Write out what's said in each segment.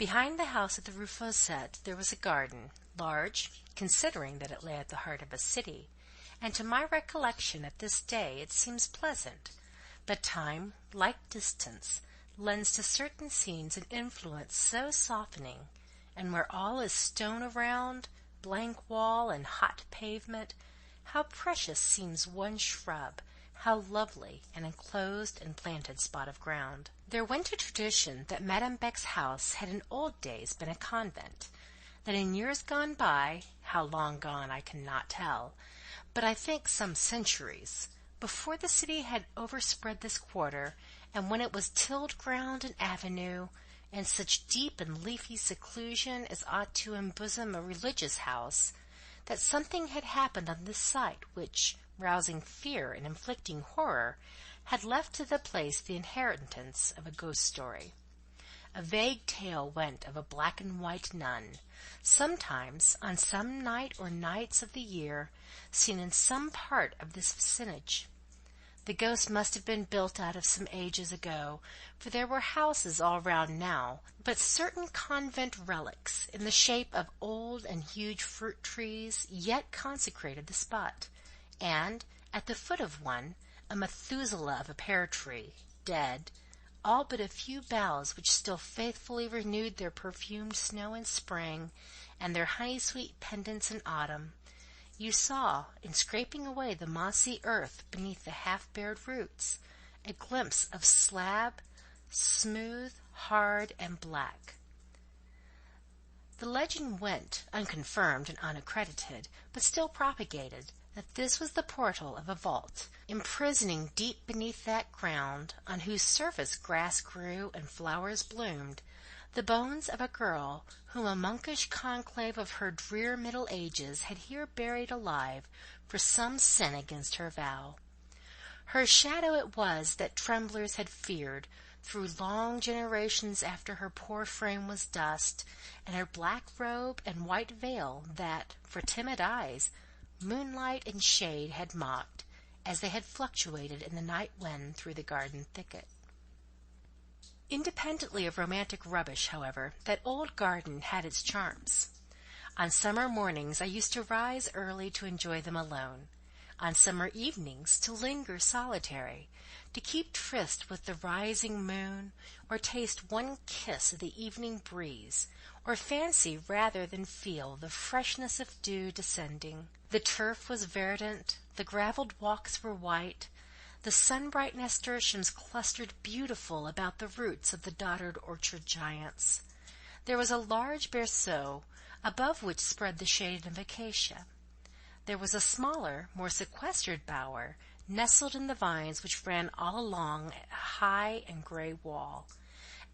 Behind the house at the Rue Fossette there was a garden, large, considering that it lay at the heart of a city, and to my recollection at this day it seems pleasant, but time, like distance, lends to certain scenes an influence so softening, and where all is stone around, blank wall and hot pavement, how precious seems one shrub, how lovely an enclosed and planted spot of ground. There went a tradition that Madame Beck's house had in old days been a convent, that in years gone by, how long gone I cannot tell, but I think some centuries, before the city had overspread this quarter, and when it was tilled ground and avenue, and such deep and leafy seclusion as ought to embosom a religious house, that something had happened on this site which, rousing fear and inflicting horror, had left to the place the inheritance of a ghost story. A vague tale went of a black and white nun, sometimes, on some night or nights of the year, seen in some part of this vicinage. The ghost must have been built out of some ages ago, for there were houses all round now, but certain convent relics, in the shape of old and huge fruit trees, yet consecrated the spot, and, at the foot of one, a Methuselah of a pear tree, dead, all but a few boughs which still faithfully renewed their perfumed snow in spring, and their honey-sweet pendants in autumn. You saw, in scraping away the mossy earth beneath the half-bared roots, a glimpse of slab, smooth, hard, and black. The legend went, unconfirmed and unaccredited, but still propagated, that this was the portal of a vault, imprisoning deep beneath that ground, on whose surface grass grew and flowers bloomed, the bones of a girl whom a monkish conclave of her drear Middle Ages had here buried alive for some sin against her vow. Her shadow it was that tremblers had feared through long generations after her poor frame was dust, and her black robe and white veil that, for timid eyes, moonlight and shade had mocked, as they had fluctuated in the night wind through the garden thicket. Independently of romantic rubbish, however, that old garden had its charms. On summer mornings I used to rise early to enjoy them alone, on summer evenings to linger solitary, to keep tryst with the rising moon, or taste one kiss of the evening breeze, or fancy rather than feel the freshness of dew descending. The turf was verdant, the gravelled walks were white, the sun-bright nasturtiums clustered beautiful about the roots of the doddered orchard giants. There was a large berceau, above which spread the shade of acacia. There was a smaller, more sequestered bower, nestled in the vines which ran all along a high and grey wall,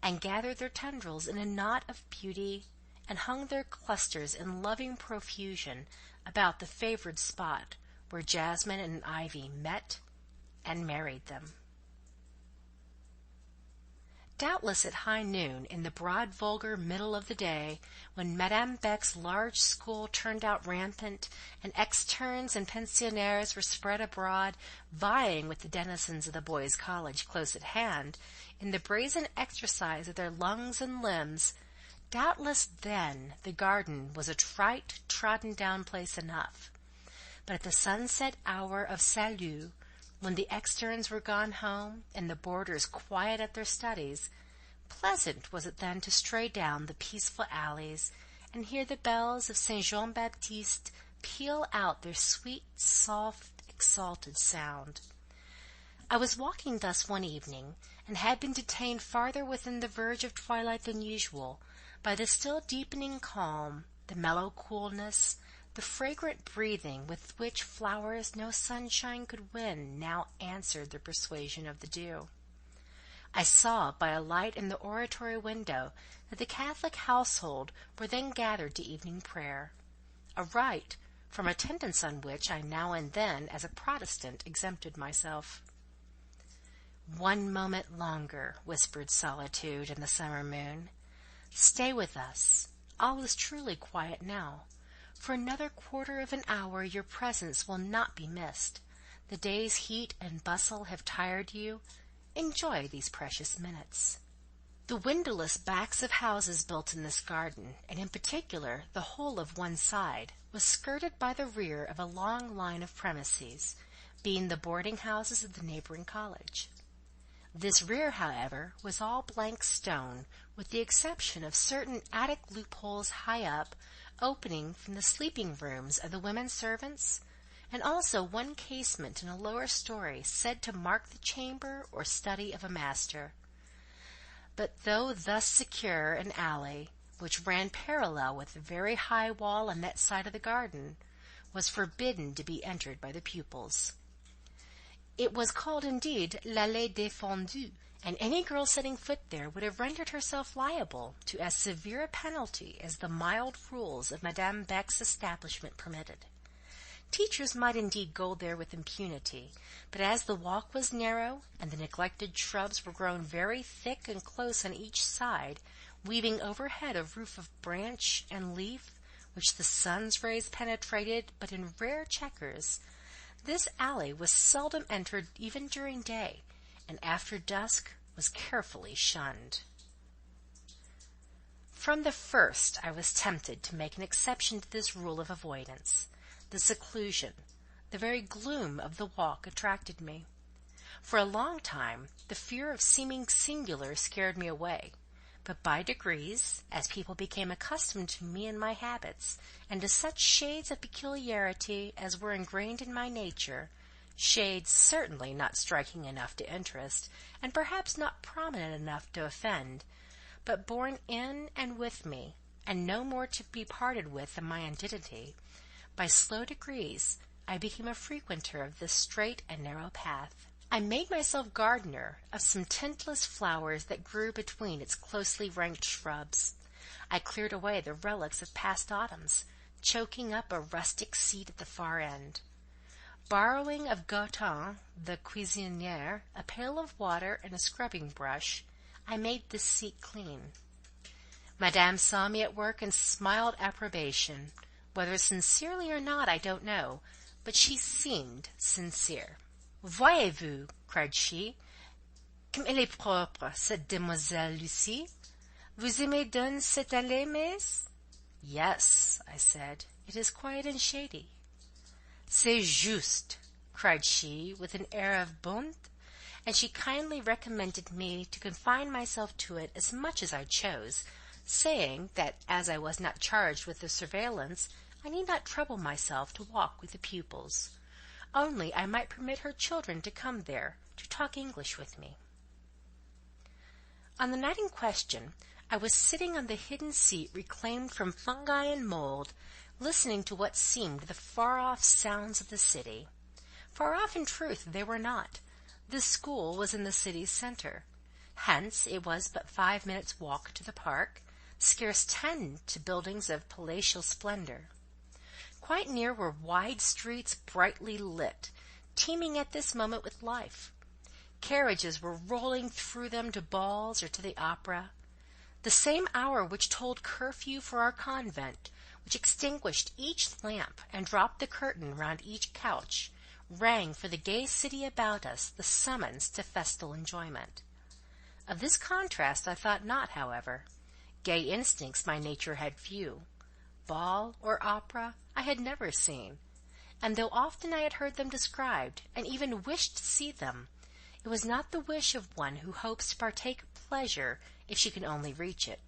and gathered their tendrils in a knot of beauty, and hung their clusters in loving profusion about the favoured spot where jasmine and ivy met and married them. Doubtless at high noon, in the broad vulgar middle of the day, when Madame Beck's large school turned out rampant, and externes and pensionnaires were spread abroad, vying with the denizens of the boys' college close at hand, in the brazen exercise of their lungs and limbs, doubtless then the garden was a trite, trodden-down place enough. But at the sunset hour of salut, when the externes were gone home, and the boarders quiet at their studies, pleasant was it then to stray down the peaceful alleys, and hear the bells of Saint Jean Baptiste peal out their sweet, soft, exalted sound. I was walking thus one evening, and had been detained farther within the verge of twilight than usual, by the still deepening calm, the mellow coolness, the fragrant breathing with which flowers no sunshine could win now answered the persuasion of the dew. I saw by a light in the oratory window that the Catholic household were then gathered to evening prayer, a rite from attendance on which I now and then, as a Protestant, exempted myself. "One moment longer," whispered solitude and the summer moon. "Stay with us. All is truly quiet now. For another quarter of an hour your presence will not be missed. The day's heat and bustle have tired you. Enjoy these precious minutes." The windowless backs of houses built in this garden, and in particular the whole of one side, was skirted by the rear of a long line of premises, being the boarding houses of the neighboring college. This rear, however, was all blank stone, with the exception of certain attic loopholes high up, opening from the sleeping rooms of the women servants, and also one casement in a lower story said to mark the chamber or study of a master. But though thus secure, an alley, which ran parallel with the very high wall on that side of the garden, was forbidden to be entered by the pupils. It was called indeed l'allée défendue, and any girl setting foot there would have rendered herself liable to as severe a penalty as the mild rules of Madame Beck's establishment permitted. Teachers might indeed go there with impunity, but as the walk was narrow, and the neglected shrubs were grown very thick and close on each side, weaving overhead a roof of branch and leaf, which the sun's rays penetrated but in rare checkers, this alley was seldom entered even during day, and after dusk was carefully shunned. From the first I was tempted to make an exception to this rule of avoidance. The seclusion, the very gloom of the walk attracted me. For a long time the fear of seeming singular scared me away, but by degrees, as people became accustomed to me and my habits, and to such shades of peculiarity as were ingrained in my nature, shades certainly not striking enough to interest, and perhaps not prominent enough to offend, but born in and with me, and no more to be parted with than my identity, by slow degrees I became a frequenter of this straight and narrow path. I made myself gardener of some tintless flowers that grew between its closely ranked shrubs. I cleared away the relics of past autumns, choking up a rustic seat at the far end. Borrowing of Gaudin, the cuisinière, a pail of water and a scrubbing brush, I made this seat clean. Madame saw me at work and smiled approbation. Whether sincerely or not, I don't know, but she seemed sincere. Voyez-vous, cried she, comme elle est propre, cette demoiselle Lucie. Vous aimez donc cette allée, miss? Yes, I said, it is quiet and shady. C'est juste, cried she, with an air of bonté, and she kindly recommended me to confine myself to it as much as I chose, saying that as I was not charged with the surveillance, I need not trouble myself to walk with the pupils. Only I might permit her children to come there, to talk English with me. On the night in question, I was sitting on the hidden seat reclaimed from fungi and mould, listening to what seemed the far-off sounds of the city. Far off in truth they were not. This school was in the city's centre. Hence it was but 5 minutes' walk to the park, scarce 10 to buildings of palatial splendour. Quite near were wide streets brightly lit, teeming at this moment with life. Carriages were rolling through them to balls or to the opera. The same hour which told curfew for our convent, which extinguished each lamp and dropped the curtain round each couch, rang for the gay city about us the summons to festal enjoyment. Of this contrast I thought not, however. Gay instincts my nature had few. Ball or opera I had never seen, and though often I had heard them described, and even wished to see them, it was not the wish of one who hopes to partake of pleasure if she can only reach it,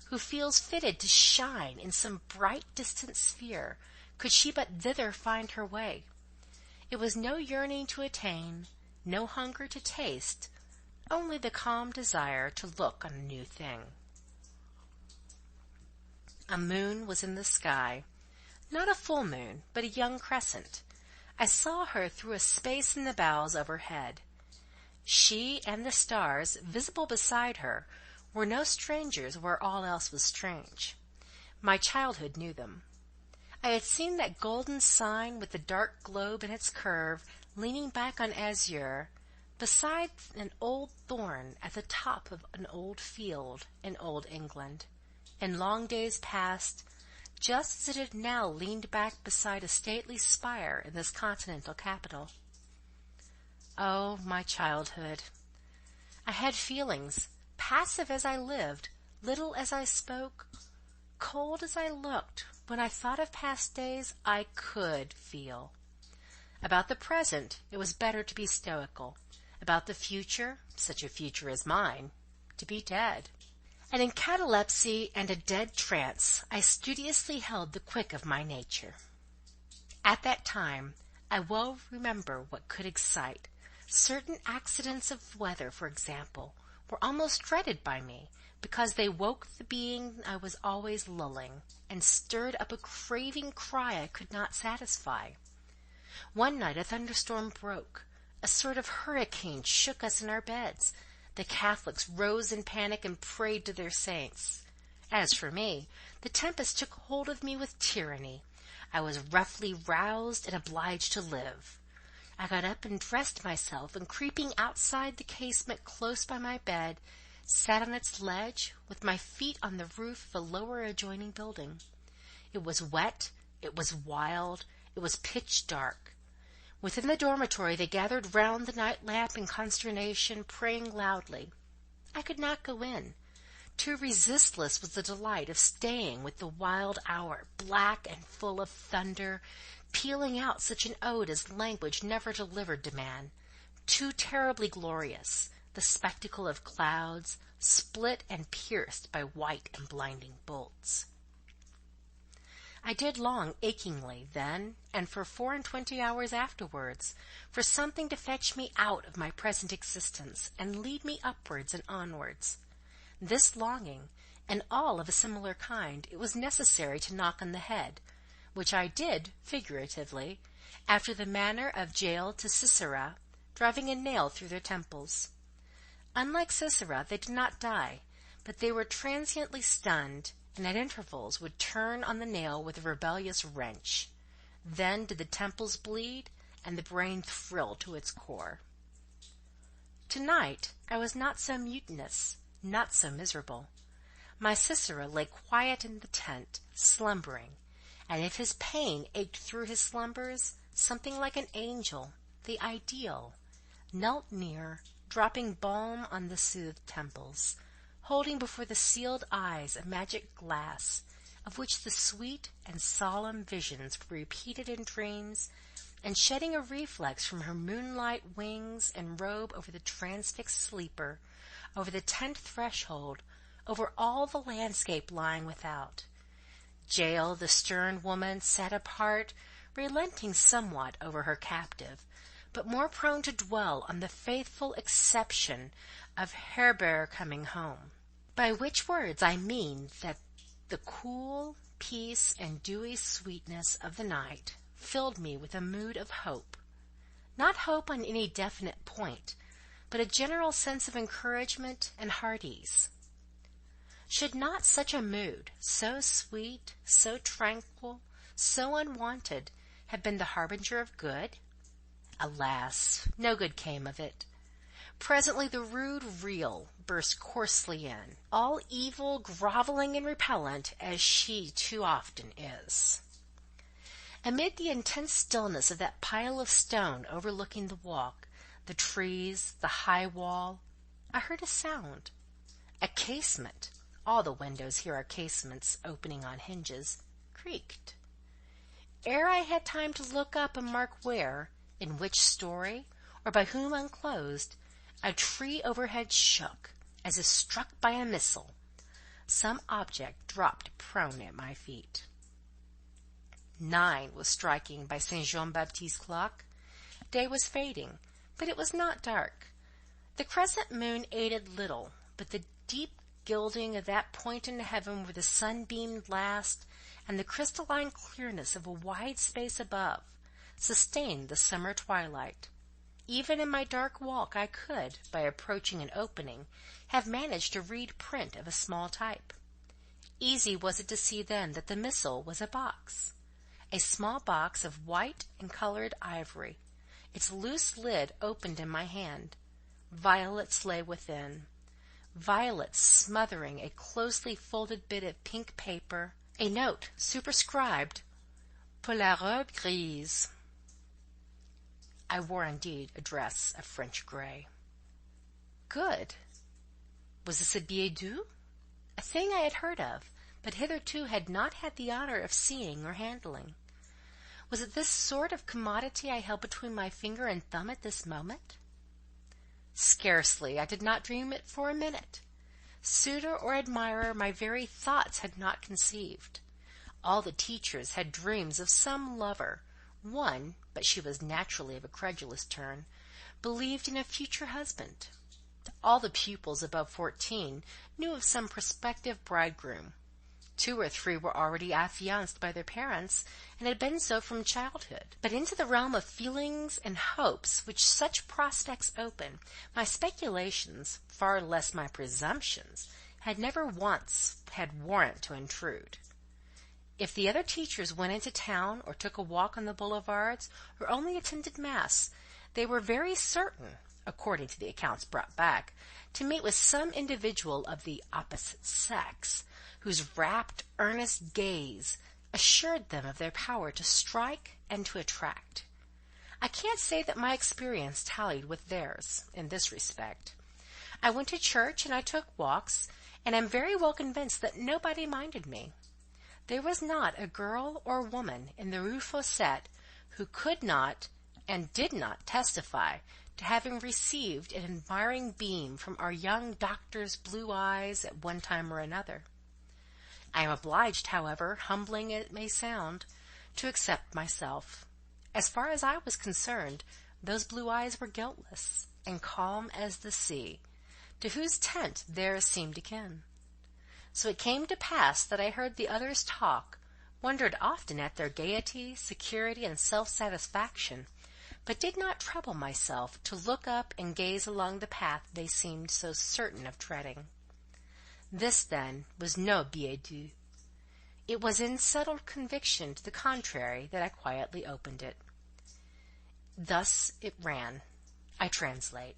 who feels fitted to shine in some bright distant sphere, could she but thither find her way. It was no yearning to attain, no hunger to taste, only the calm desire to look on a new thing. A moon was in the sky, not a full moon, but a young crescent. I saw her through a space in the boughs overhead. She and the stars, visible beside her, were no strangers where all else was strange. My childhood knew them. I had seen that golden sign with the dark globe in its curve, leaning back on azure, beside an old thorn at the top of an old field in old England, in long days past, just as it had now leaned back beside a stately spire in this continental capital. Oh, my childhood! I had feelings, passive as I lived, little as I spoke, cold as I looked, when I thought of past days, I could feel. About the present, it was better to be stoical. About the future, such a future as mine, to be dead. And in catalepsy and a dead trance, I studiously held the quick of my nature. At that time, I well remember what could excite. Certain accidents of weather, for example, were almost dreaded by me, because they woke the being I was always lulling, and stirred up a craving cry I could not satisfy. One night a thunderstorm broke. A sort of hurricane shook us in our beds. The Catholics rose in panic and prayed to their saints. As for me, the tempest took hold of me with tyranny. I was roughly roused and obliged to live. I got up and dressed myself, and creeping outside the casement close by my bed, sat on its ledge, with my feet on the roof of a lower adjoining building. It was wet, it was wild, it was pitch dark. Within the dormitory they gathered round the night lamp in consternation, praying loudly. I could not go in. Too resistless was the delight of staying with the wild hour, black and full of thunder, pealing out such an ode as language never delivered to man. Too terribly glorious, the spectacle of clouds, split and pierced by white and blinding bolts. I did long achingly then, and for 24 hours afterwards, for something to fetch me out of my present existence, and lead me upwards and onwards. This longing, and all of a similar kind, it was necessary to knock on the head, which I did, figuratively, after the manner of Jael to Sisera, driving a nail through their temples. Unlike Sisera, they did not die, but they were transiently stunned, and at intervals would turn on the nail with a rebellious wrench. Then did the temples bleed, and the brain thrill to its core. To-night I was not so mutinous, not so miserable. My Sisera lay quiet in the tent, slumbering, and if his pain ached through his slumbers, something like an angel, the ideal, knelt near, dropping balm on the soothed temples, holding before the sealed eyes a magic glass, of which the sweet and solemn visions were repeated in dreams, and shedding a reflex from her moonlight wings and robe over the transfixed sleeper, over the tent threshold, over all the landscape lying without. Jael, the stern woman, sat apart, relenting somewhat over her captive, but more prone to dwell on the faithful exception of Heber coming home. By which words I mean that the cool peace and dewy sweetness of the night filled me with a mood of hope. Not hope on any definite point, but a general sense of encouragement and heart ease. Should not such a mood, so sweet, so tranquil, so unwonted, have been the harbinger of good? Alas, no good came of it. Presently the rude reel burst coarsely in, all evil, grovelling, and repellent, as she too often is. Amid the intense stillness of that pile of stone overlooking the walk, the trees, the high wall, I heard a sound. A casement, all the windows here are casements opening on hinges, creaked. Ere I had time to look up and mark where, in which story, or by whom unclosed, a tree overhead shook, as if struck by a missile. Some object dropped prone at my feet. 9 was striking by St. Jean-Baptiste's clock. Day was fading, but it was not dark. The crescent moon aided little, but the deep gilding of that point in heaven where the sun beamed last, and the crystalline clearness of a wide space above, sustained the summer twilight. Even in my dark walk I could, by approaching an opening, have managed to read print of a small type. Easy was it to see then that the missile was a box. A small box of white and colored ivory. Its loose lid opened in my hand. Violets lay within. Violets smothering a closely folded bit of pink paper, a note superscribed, "Pour la robe grise." I wore indeed a dress of French grey. Good. Was this a billet doux? A thing I had heard of, but hitherto had not had the honour of seeing or handling. Was it this sort of commodity I held between my finger and thumb at this moment? Scarcely. I did not dream it for a minute. Suitor or admirer my very thoughts had not conceived. All the teachers had dreams of some lover. One, but she was naturally of a credulous turn, believed in a future husband. All the pupils above 14 knew of some prospective bridegroom. 2 or 3 were already affianced by their parents, and had been so from childhood. But into the realm of feelings and hopes which such prospects open, my speculations, far less my presumptions, had never once had warrant to intrude. If the other teachers went into town, or took a walk on the boulevards, or only attended mass, they were very certain, according to the accounts brought back, to meet with some individual of the opposite sex, whose rapt, earnest gaze assured them of their power to strike and to attract. I can't say that my experience tallied with theirs in this respect. I went to church and I took walks, and am very well convinced that nobody minded me. There was not a girl or woman in the Rue Fossette who could not and did not testify to having received an admiring beam from our young doctor's blue eyes at one time or another. I am obliged, however, humbling it may sound, to accept myself. As far as I was concerned, those blue eyes were guiltless, and calm as the sea, to whose tent theirs seemed akin. So it came to pass that I heard the others talk, wondered often at their gaiety, security, and self-satisfaction, but did not trouble myself to look up and gaze along the path they seemed so certain of treading. This, then, was no billet doux. It was in settled conviction to the contrary that I quietly opened it. Thus it ran. I translate.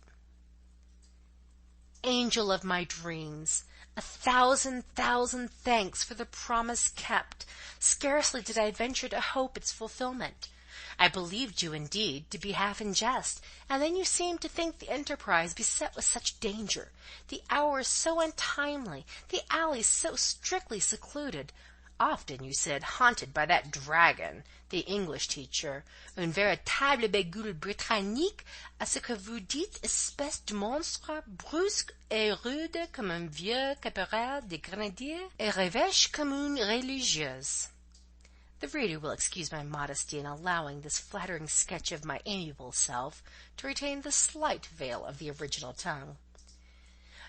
Angel of my dreams, 1,000 thanks for the promise kept. Scarcely did I venture to hope its fulfilment. I believed you, indeed, to be half in jest, and then you seemed to think the enterprise beset with such danger, the hours so untimely, the alleys so strictly secluded, often, you said, haunted by that dragon, the English teacher, une véritable bégule britannique, à ce que vous dites espèce de monstre, brusque et rude comme un vieux caporal des grenadiers, et revêche comme une religieuse. The reader will excuse my modesty in allowing this flattering sketch of my amiable self to retain the slight veil of the original tongue.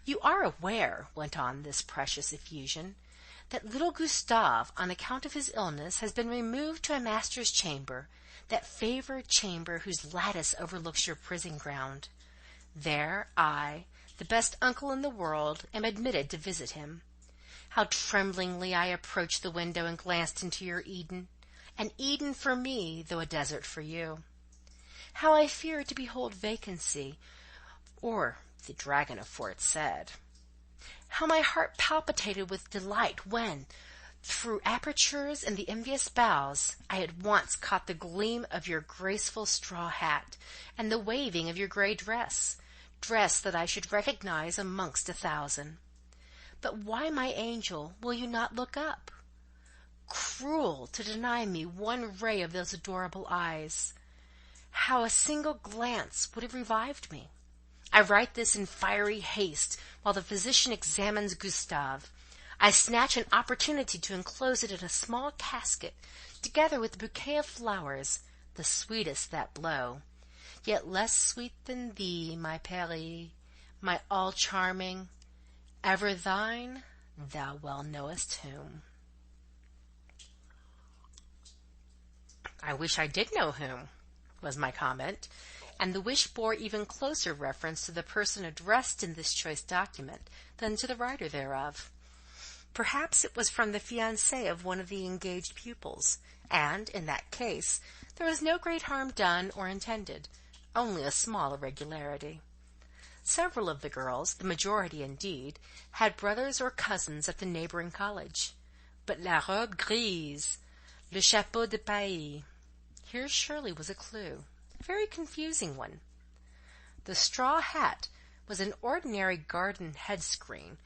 You are aware, went on this precious effusion, that little Gustave, on account of his illness, has been removed to a master's chamber, that favoured chamber whose lattice overlooks your prison ground. There I, the best uncle in the world, am admitted to visit him. How tremblingly I approached the window and glanced into your Eden, an Eden for me, though a desert for you. How I feared to behold vacancy, or the dragon of Fort said. How my heart palpitated with delight when, through apertures in the envious boughs, I at once caught the gleam of your graceful straw hat, and the waving of your grey dress that I should recognize amongst 1,000. But why, my angel, will you not look up? Cruel to deny me one ray of those adorable eyes. How a single glance would have revived me. I write this in fiery haste, while the physician examines Gustave. I snatch an opportunity to enclose it in a small casket, together with a bouquet of flowers, the sweetest that blow, yet less sweet than thee, my Paris, my all-charming, ever thine, thou well knowest whom. I wish I did know whom, was my comment, and the wish bore even closer reference to the person addressed in this choice document than to the writer thereof. Perhaps it was from the fiancé of one of the engaged pupils, and, in that case, there was no great harm done or intended, only a small irregularity. Several of the girls, the majority indeed, had brothers or cousins at the neighbouring college. But la robe grise, le chapeau de paille, here surely was a clue, a very confusing one. The straw hat was an ordinary garden head-screen,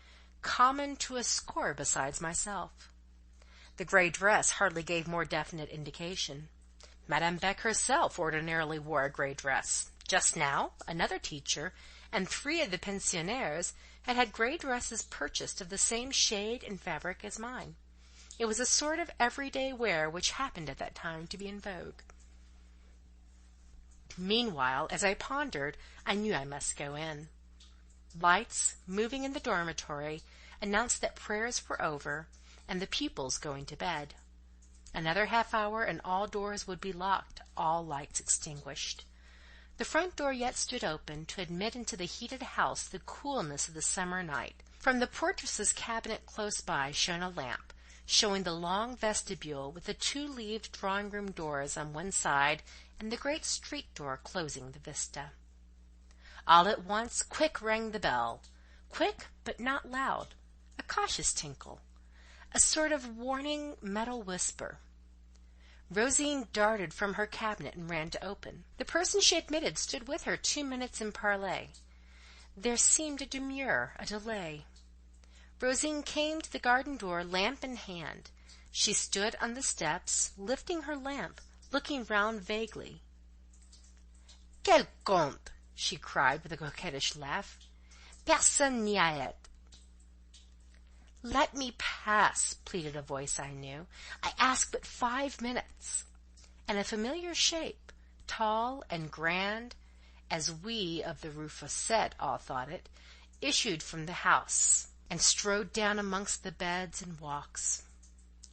common to a score besides myself. The grey dress hardly gave more definite indication. Madame Beck herself ordinarily wore a grey dress. Just now, another teacher and 3 of the pensionnaires had grey dresses purchased of the same shade and fabric as mine. It was a sort of everyday wear which happened at that time to be in vogue. Meanwhile, as I pondered, I knew I must go in. Lights, moving in the dormitory, announced that prayers were over, and the pupils going to bed. Another half-hour and all doors would be locked, all lights extinguished. The front door yet stood open, to admit into the heated house the coolness of the summer night. From the portress's cabinet close by shone a lamp, showing the long vestibule with the 2-leaved drawing-room doors on one side and the great street door closing the vista. All at once, quick rang the bell. Quick, but not loud. A cautious tinkle. A sort of warning metal whisper. Rosine darted from her cabinet and ran to open. The person she admitted stood with her 2 minutes in parley. There seemed a demur, a delay. Rosine came to the garden door, lamp in hand. She stood on the steps, lifting her lamp, looking round vaguely. "Quel compte!" she cried with a coquettish laugh. "Personne n'y a." "Let me pass," pleaded a voice I knew. "I ask but 5 minutes." And a familiar shape, tall and grand, as we of the Rue Fossette all thought it, issued from the house, and strode down amongst the beds and walks.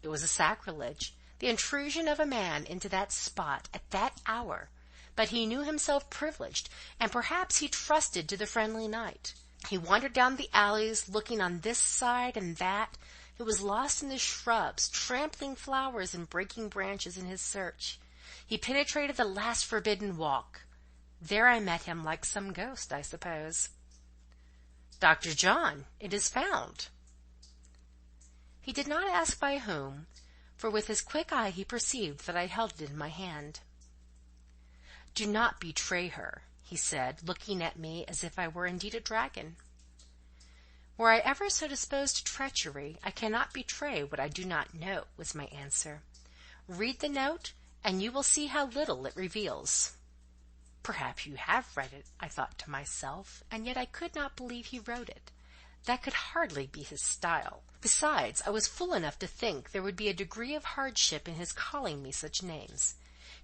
It was a sacrilege, the intrusion of a man into that spot at that hour, but he knew himself privileged, and perhaps he trusted to the friendly night. He wandered down the alleys, looking on this side and that. He was lost in the shrubs, trampling flowers and breaking branches in his search. He penetrated the last forbidden walk. There I met him like some ghost, I suppose. "Dr. John, it is found." He did not ask by whom, for with his quick eye he perceived that I held it in my hand. "Do not betray her," he said, looking at me as if I were indeed a dragon. "Were I ever so disposed to treachery, I cannot betray what I do not know," was my answer. "Read the note, and you will see how little it reveals." Perhaps you have read it, I thought to myself, and yet I could not believe he wrote it. That could hardly be his style. Besides, I was fool enough to think there would be a degree of hardship in his calling me such names.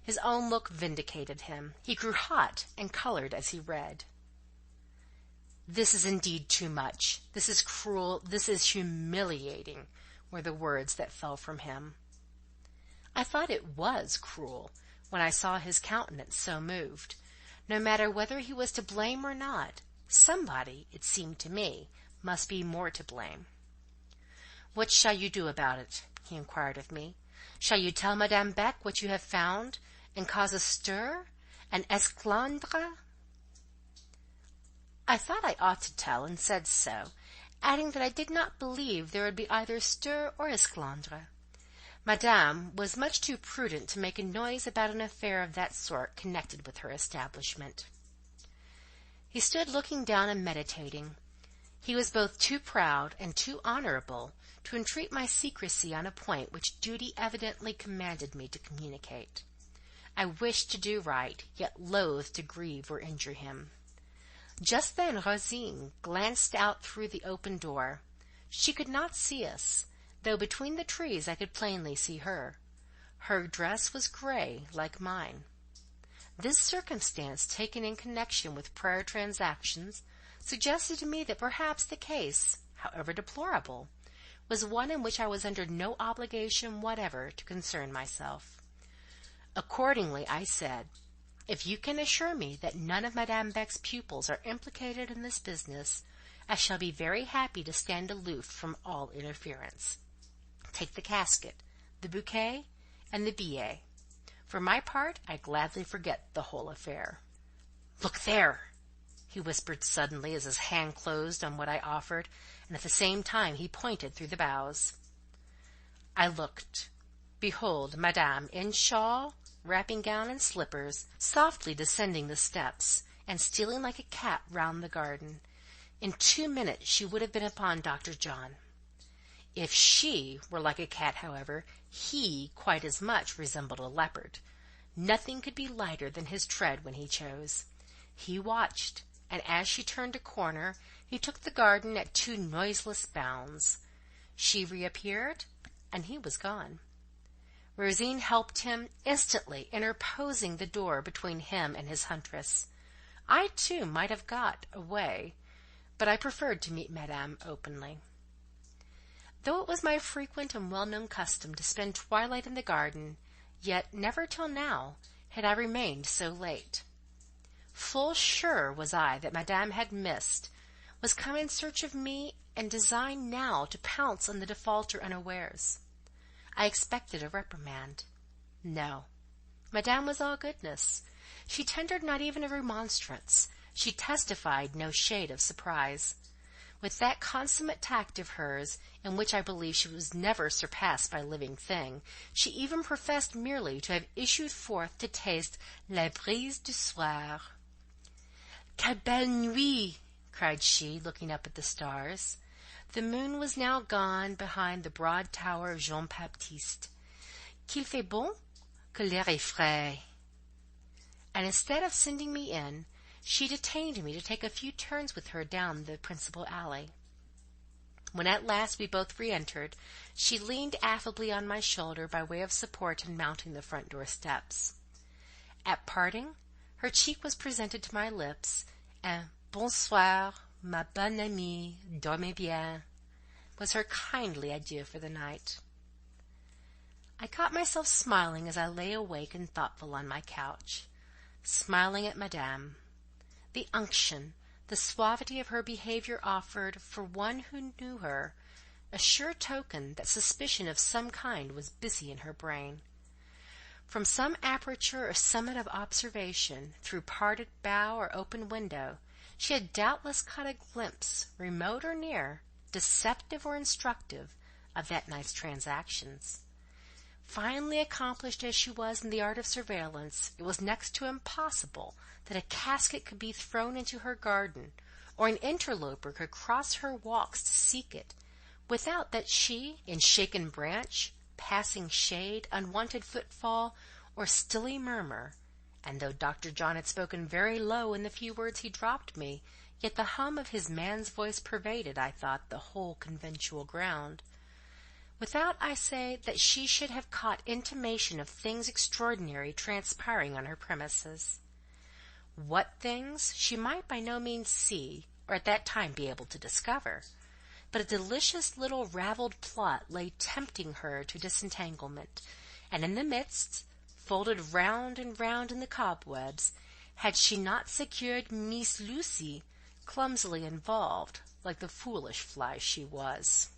His own look vindicated him. He grew hot and coloured as he read. "This is indeed too much. This is cruel. This is humiliating," were the words that fell from him. I thought it was cruel when I saw his countenance so moved. No matter whether he was to blame or not, somebody, it seemed to me, must be more to blame. "What shall you do about it?" he inquired of me. "Shall you tell Madame Beck what you have found, and cause a stir, an esclandre?" I thought I ought to tell, and said so, adding that I did not believe there would be either stir or esclandre. Madame was much too prudent to make a noise about an affair of that sort connected with her establishment. He stood looking down and meditating. He was both too proud and too honourable to entreat my secrecy on a point which duty evidently commanded me to communicate. I wished to do right, yet loathed to grieve or injure him. Just then Rosine glanced out through the open door. She could not see us, though between the trees I could plainly see her. Her dress was grey, like mine. This circumstance, taken in connection with prior transactions, suggested to me that perhaps the case, however deplorable, was one in which I was under no obligation whatever to concern myself. Accordingly, I said, "If you can assure me that none of Madame Beck's pupils are implicated in this business, I shall be very happy to stand aloof from all interference. Take the casket, the bouquet, and the billet. For my part, I gladly forget the whole affair." "Look there!" he whispered suddenly as his hand closed on what I offered, and at the same time he pointed through the boughs. I looked. Behold, Madame, in shawl, wrapping gown, and slippers, softly descending the steps, and stealing like a cat round the garden. In 2 minutes she would have been upon Dr. John. If she were like a cat, however, he quite as much resembled a leopard. Nothing could be lighter than his tread when he chose. He watched, and as she turned a corner, he took the garden at 2 noiseless bounds. She reappeared, and he was gone. Rosine helped him instantly, interposing the door between him and his huntress. I, too, might have got away, but I preferred to meet Madame openly. Though it was my frequent and well-known custom to spend twilight in the garden, yet never till now had I remained so late. Full sure was I that Madame had missed, was come in search of me, and designed now to pounce on the defaulter unawares. I expected a reprimand. No, Madame was all goodness. She tendered not even a remonstrance. She testified no shade of surprise. With that consummate tact of hers, in which I believe she was never surpassed by living thing, she even professed merely to have issued forth to taste la brise du soir. "Quelle belle nuit!" cried she, looking up at the stars. The moon was now gone behind the broad tower of Jean Baptiste. "Qu'il fait bon, que l'air est frais." And instead of sending me in, she detained me to take a few turns with her down the principal alley. When at last we both re-entered, she leaned affably on my shoulder by way of support in mounting the front door steps. At parting, her cheek was presented to my lips, and "Bonsoir, ma bonne amie, dormez bien," was her kindly adieu for the night. I caught myself smiling as I lay awake and thoughtful on my couch, smiling at Madame. The unction, the suavity of her behaviour offered, for one who knew her, a sure token that suspicion of some kind was busy in her brain. From some aperture or summit of observation, through parted bough or open window, she had doubtless caught a glimpse, remote or near, deceptive or instructive, of that night's transactions. Finely accomplished as she was in the art of surveillance, it was next to impossible that a casket could be thrown into her garden, or an interloper could cross her walks to seek it, without that she, in shaken branch, passing shade, unwonted footfall, or stilly murmur, and though Dr. John had spoken very low in the few words he dropped me, yet the hum of his man's voice pervaded, I thought, the whole conventual ground. Without, I say, that she should have caught intimation of things extraordinary transpiring on her premises. What things, she might by no means see, or at that time be able to discover, but a delicious little ravelled plot lay tempting her to disentanglement, and in the midst, folded round and round in the cobwebs, had she not secured Miss Lucy, clumsily involved, like the foolish fly she was.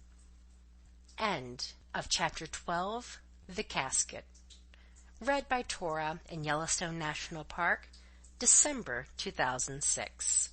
End of Chapter 12, The Casket. Read by Tora in Yellowstone National Park, December 2006.